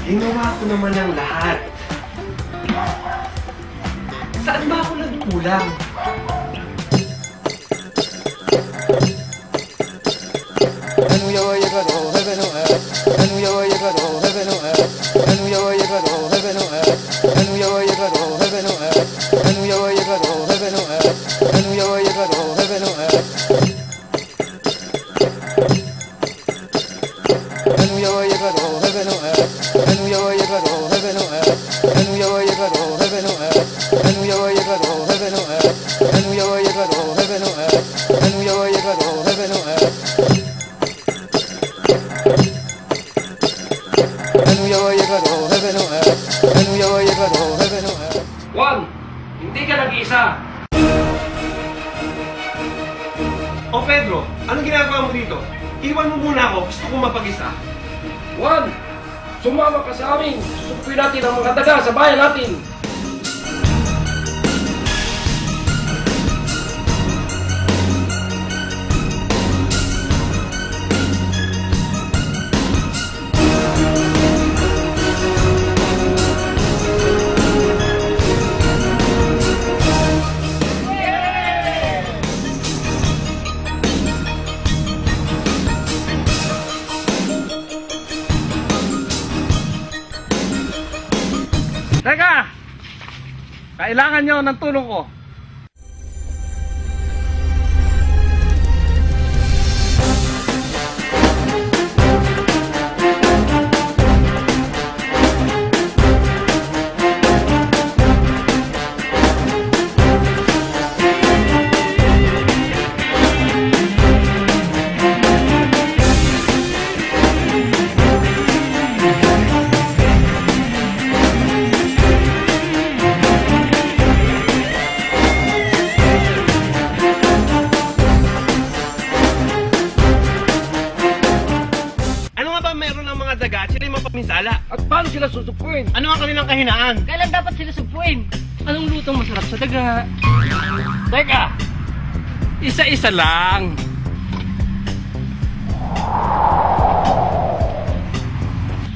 Ginawa ko naman ang lahat. Saan ba ako nagkulang? Juan, hindi ka nag-iisa. O Pedro, anong ginagawa mo dito? Iwan mo muna ako, gusto kong mapag-isa. Juan, sumama ka sa amin. Susupin natin ang mga daga sa bayan natin. Teka! Kailangan nyo ng tulong ko. Meron ng mga daga at sila yung mapaminsala. At paano sila susupuin? Ano ang kanilang kahinaan? Kailan dapat sila supuin? Anong lutong masarap sa daga? Teka! Isa-isa lang.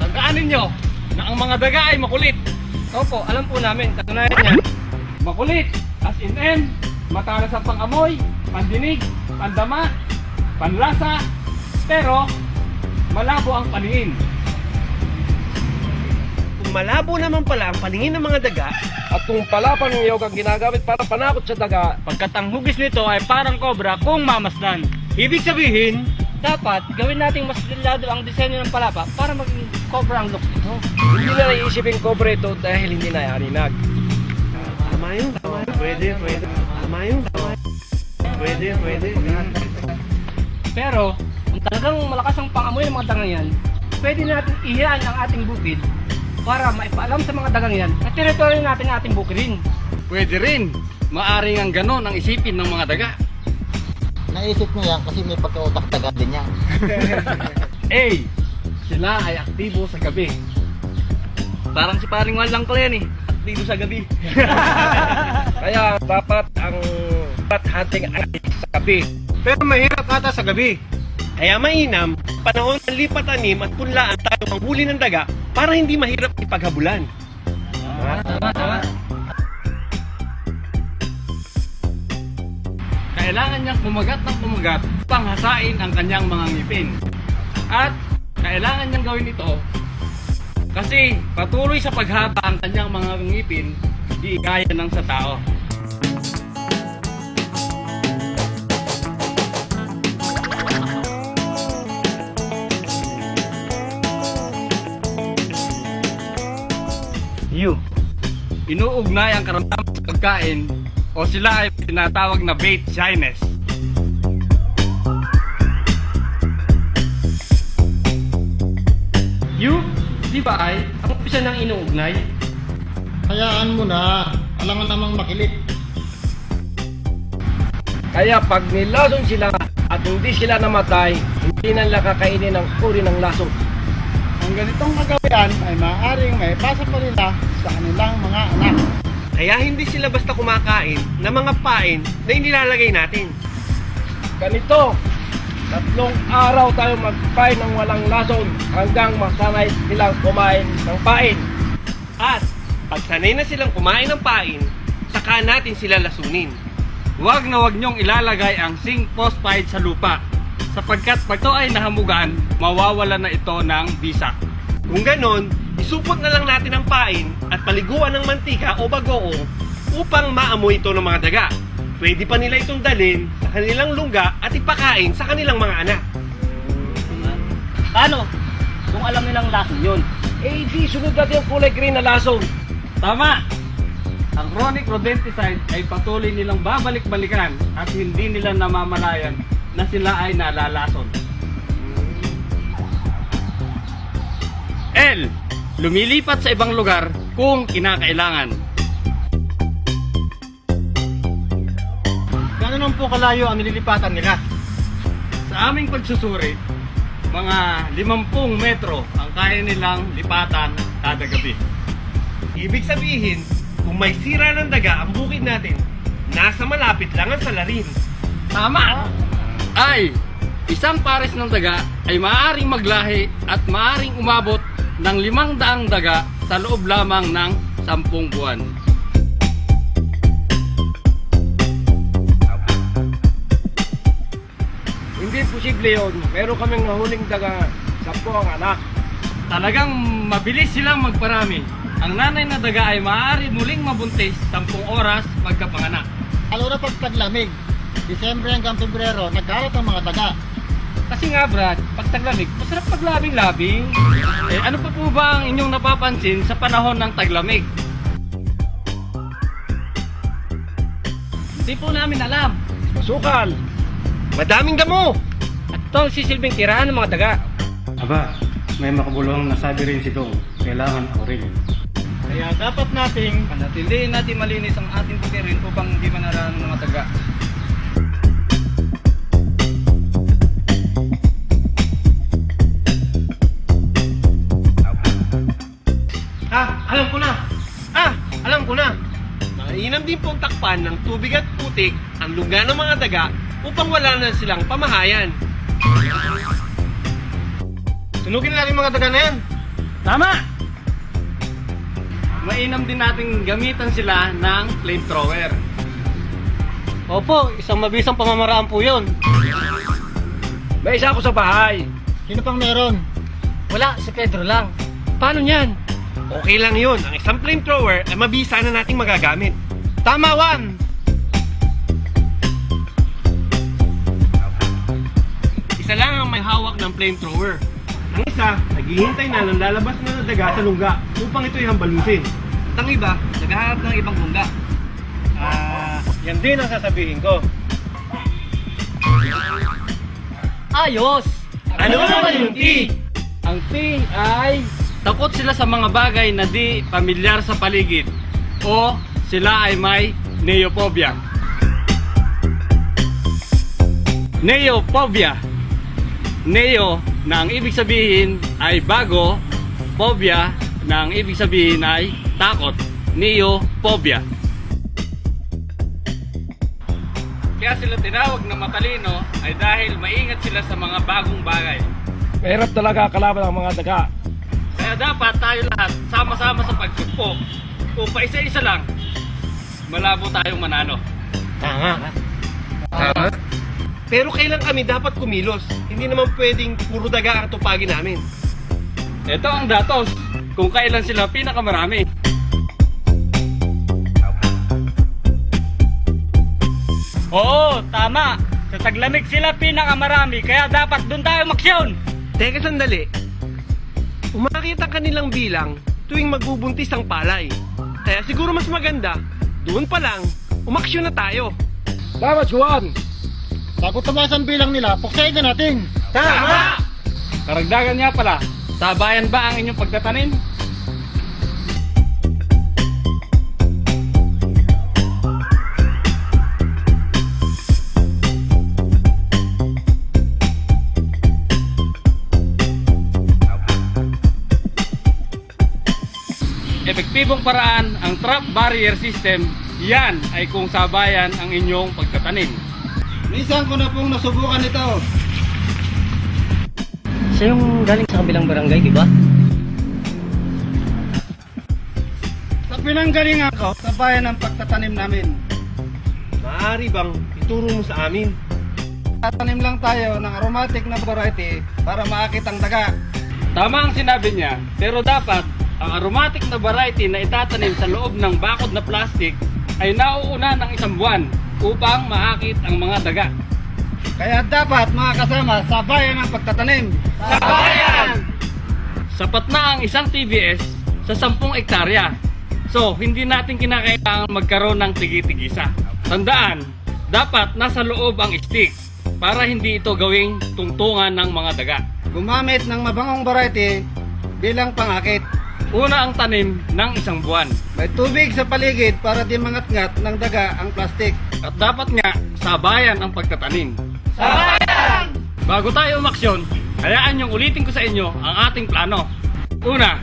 Tandaanin nyo na ang mga daga ay makulit. Opo, alam po namin. Katunayan niyan. Makulit as in N, matalas ang pang-amoy, pandinig, pandama, panlasa, pero malabo ang paningin. Kung malabo naman pala ang paningin ng mga daga, At kung palapang ng iyog ang ginagamit para panakot sa daga, Pagkat ang hugis nito ay parang kobra kung mamasdan. ibig sabihin, Dapat gawin nating mas detalyado ang disenyo ng palapa para maging cobra ang look nito. hindi na naiisipin kobre ito dahil hindi na ianinag. tama yun, tama yun. Pwede. Tama yun, tama yun. Pwede. Pero, kung talagang malakas ang pangamoy ng mga dagang yan, pwede natin ihiyaan ang ating bukid para maipaalam sa mga dagang yan na teritoryo natin ang ating bukidin. Pwede rin. Maaring ang ganon ang isipin ng mga daga. Naisip mo yan kasi may pagkautak-taga din yan. A. Sila ay aktibo sa gabi. Parang si paring Juan lang ko yan eh. Aktibo sa gabi. Kaya dapat ang hunting ay sa gabi. Pero mahirap ata sa gabi. Kaya mainam, panahon ng lipat-anim at punlaan tayo ang huli ng daga para hindi mahirap ipaghabulan. Tama. Kailangan niyang kumagat ng kumagat upang hasain ang kanyang mga ngipin. At kailangan niyang gawin ito kasi patuloy sa paghaba ang kanyang mga ngipin, di gaya ng sa tao. Inuugnay ang karamdaman sa pagkain o sila ay tinatawag na bait shyness. Di ba ay ang umpisa ng inuugnay? Hayaan mo na. Alam nga namang makilit. Kaya pag nilason sila at hindi sila namatay, hindi nila kakainin ang uri ng lason. Ang ganitong kagawian ay maaaring may pasa pa nila sa kanilang mga anak. Kaya hindi sila basta kumakain ng mga pain na inilalagay natin. Ganito, 3 araw tayo magpain ng walang lason hanggang masanay silang kumain ng pain. At pag sanay na silang kumain ng pain, saka natin sila lasunin. Huwag na huwag niyong ilalagay ang zinc phosphide sa lupa sapagkat pag ito ay nahamugan, mawawala na ito ng bisa. Kung ganon, isupot na lang natin ang pain at paliguan ng mantika o bagoong upang maamoy ito ng mga daga. Pwede pa nila itong dalhin sa kanilang lungga at ipakain sa kanilang mga anak. Paano? Kung alam nilang lason yun. Eh di sunod natin yung kulay green na lason. Tama! Ang chronic rodenticide ay patuloy nilang babalik-balikan at hindi nila namamalayan na sila ay nalalason. L. Lumilipat sa ibang lugar kung kinakailangan. Gano'n naman po kalayo ang nililipatan nila? Sa aming pagsusuri, mga 50 metro ang kaya nilang lipatan kada gabi. Ibig sabihin, kung may sira ng daga ang bukid natin, nasa malapit lang ang salarin. Tama! Ay, isang pares ng daga ay maaaring maglahi at maaaring umabot ng 500 daga sa loob lamang ng 10 buwan. Hindi posible yun. Meron kaming nahuling daga 10 ang anak. Talagang mabilis silang magparami. Ang nanay na daga ay maaari muling mabuntis 10 oras pagkapanganak. Lalo na pag taglamig, Disyembre hanggang Pebrero, nagkalat ang mga daga. Kasi nga Brad, pag taglamig, masarap paglabing-labing. Eh, ano pa po ba ang inyong napapansin sa panahon ng taglamig? Hindi po namin alam. Masukal. Madaming damo! At ito ang sisilbing tirahan ng mga daga. Aba, may makabuluhang nasabi rin si Dong. Kailangan ako rin. Kaya dapat nating Panatilihin natin malinis ang ating bukirin upang hindi manaraan ng mga daga. Alam ko na! Mainam din pong takpan ng tubig at putik ang lungga ng mga daga upang wala na silang pamahayan. Sunugin na natin mga daga na yan. Tama! Mainam din nating gamitan sila ng flamethrower. Opo, isang mabisang pamamaraan po yun. May isa ako sa bahay. sino pang meron? Wala, si Pedro lang. Paano niyan? Okay lang yun. Ang isang flamethrower ay mabisa na nating magagamit. Tama, Juan! Isa lang ang may hawak ng flamethrower. Ang isa, naghihintay na ng lalabas na daga sa lungga upang ito'y hambalusin. At ang iba, naghahanap ng ibang lungga. Yan din ang sasabihin ko. Ayos! Ano naman yung T? Ang T ay takot sila sa mga bagay na di pamilyar sa paligid o sila ay may neophobia. Neophobia. Neo na ang ibig sabihin ay bago, phobia na ang ibig sabihin ay takot. Neophobia. Kaya sila tinawag na matalino ay dahil maingat sila sa mga bagong bagay. Mahirap talaga kalaban ang mga daga. Kaya dapat tayo lahat sama-sama sa pagsugpo o paisa-isa lang, malabo tayong manalo. Tama. Pero kailan kami dapat kumilos? Hindi naman pwedeng puro daga ang tupagin namin. Ito ang datos kung kailan sila pinakamarami. Oo, tama. Sa taglamig sila pinakamarami, kaya dapat doon tayo maksyon. Teka sandali. Umakit ang kanilang bilang tuwing magbubuntis ang palay. Kaya siguro mas maganda, doon pa lang, umaksyon na tayo. Dapat, Juan. Bago tumaas ang bilang nila, puksain na natin. Tama! Karagdagan nga pala, sabayan ba ang inyong pagtatanim? Epektibong paraan ang trap barrier system, yan ay kung sabayan ang inyong pagtatanim. Minsan ko na pong nasubukan ito. Siya yung galing sa kabilang barangay, di ba? Sa pinanggalingan ko, sa bayan ng pagtatanim namin. Maaari bang ituro mo sa amin? Tatanim lang tayo ng aromatic na variety para maakit ang daga. Tama ang sinabi niya, pero dapat ang aromatic na variety na itatanim sa loob ng bakod na plastic ay nauuna ng 1 buwan upang maakit ang mga daga. Kaya dapat mga kasama sa bayan ng pagtatanim. Sa bayan! Sapat na ang 1 TBS sa 10 ektarya. So, hindi natin kinakailangan magkaroon ng tigi-tigisa. Tandaan, dapat nasa loob ang stick para hindi ito gawing tungtungan ng mga daga. Gumamit ng mabangong variety bilang pangakit. Una ang tanim ng 1 buwan. May tubig sa paligid para di mangat-ngat ng daga ang plastik. At dapat nga, sabayan ang pagtatanim. Sabayan! Bago tayo umaksyon, hayaan niyong ulitin ko sa inyo ang ating plano. Una,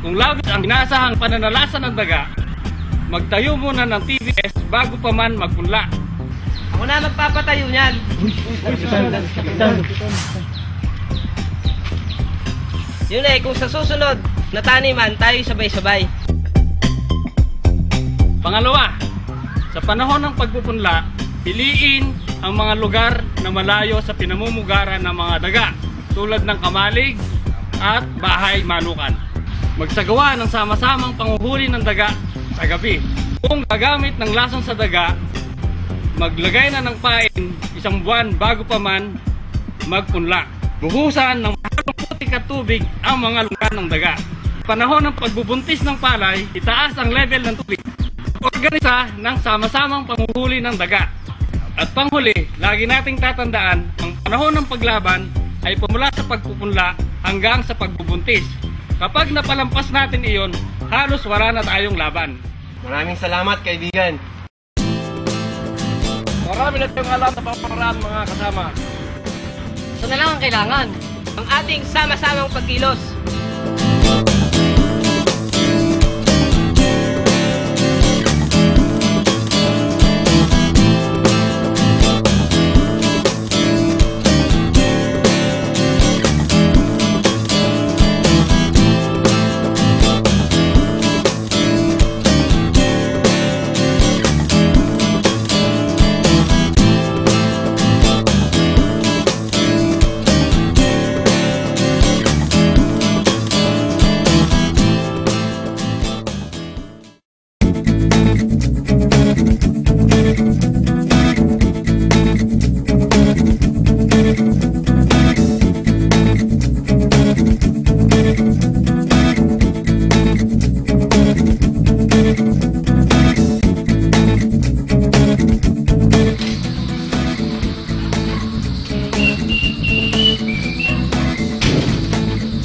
kung labis ang inasahang pananalasan ng daga, magtayo muna ng TBS bago pa man magpunla. Ako na magpapatayo niyan. Yun eh, kung sa susunod na taniman, tayo sabay-sabay. Pangalawa, sa panahon ng pagpupunla, piliin ang mga lugar na malayo sa pinamumugaran ng mga daga tulad ng kamalig at bahay manukan. Magsagawa ng sama-samang panguhuli ng daga sa gabi. Kung gagamit ng lason sa daga, maglagay na ng pain 1 buwan bago pa man magpunla. Buhusan ng mahalong putik at tubig ang mga lugar ng daga. Panahon ng pagbubuntis ng palay, itaas ang level ng tubig. Organisa ng sama-samang panguhuli ng daga. At panghuli, lagi nating tatandaan, ang panahon ng paglaban ay pumula sa pagpupunla hanggang sa pagbubuntis. Kapag napalampas natin iyon, halos wala na tayong laban. Maraming salamat, kaibigan. Marami na tayong alam sa pamamaraan mga kasama. So na lang ang kailangan, ang ating sama-samang pagkilos.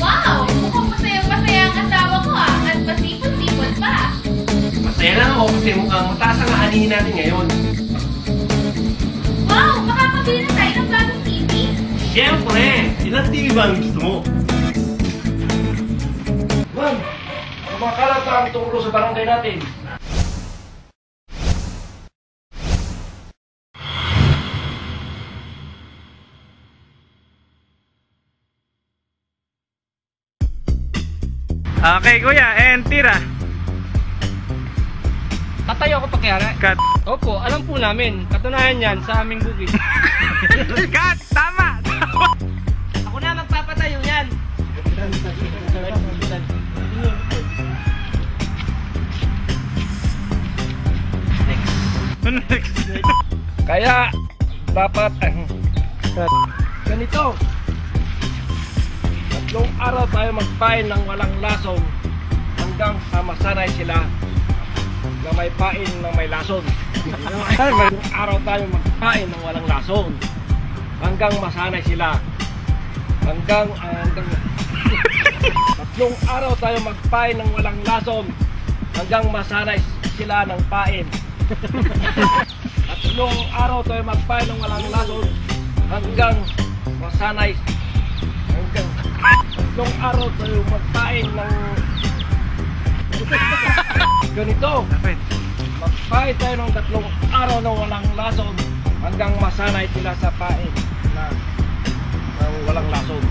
Wow! Mukhang masayang-masaya ang asawa ko ah. At masipon-sipon pa. Masaya lang ako kasi mukhang mataas ang aanihin natin ngayon. Wow! Makakabili na tayo ng bagong TV. Siyempre, ilang TV ba ang gusto mo? Man, kumakalat ang tungkol sa barangay natin. Okay, kuya, and tira. Tatayo ako pakyara. Cut. Opo, alam po namin. Katunayan yan sa aming bukid. Cut! Tama! Ako na magpapatayo niyan. Next. Kaya, dapat, ganito. 3 araw tayo magpain ng walang lason hanggang sa masanay sila na may pain ng may lason. 3 araw tayo magpain ng walang lason hanggang masanay sila. Hanggang 3 araw tayo magpain ng walang lason hanggang masanay sila ng pain. 3 araw tayo magpain ng walang lason hanggang masanay. 3 araw tayo magpain ng ganito. Magpain tayo ng 3 araw na walang lason hanggang masanay sila sa pain na ng walang lason.